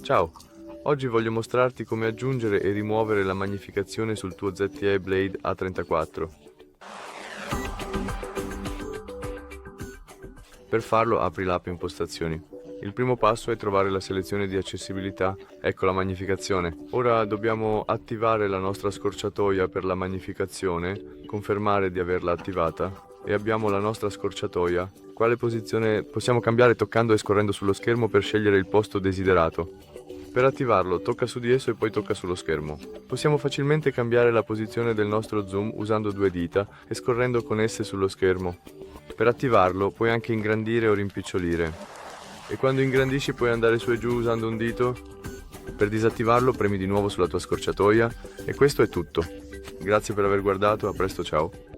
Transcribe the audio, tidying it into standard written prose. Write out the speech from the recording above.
Ciao, oggi voglio mostrarti come aggiungere e rimuovere la magnificazione sul tuo ZTE Blade A34. Per farlo apri l'app Impostazioni. Il primo passo è trovare la selezione di accessibilità, ecco la magnificazione. Ora dobbiamo attivare la nostra scorciatoia per la magnificazione, confermare di averla attivata e abbiamo la nostra scorciatoia. Quale posizione possiamo cambiare toccando e scorrendo sullo schermo per scegliere il posto desiderato. Per attivarlo, tocca su di esso e poi tocca sullo schermo. Possiamo facilmente cambiare la posizione del nostro zoom usando due dita e scorrendo con esse sullo schermo. Per attivarlo, puoi anche ingrandire o rimpicciolire. E quando ingrandisci puoi andare su e giù usando un dito. Per disattivarlo, premi di nuovo sulla tua scorciatoia e questo è tutto. Grazie per aver guardato, a presto, ciao.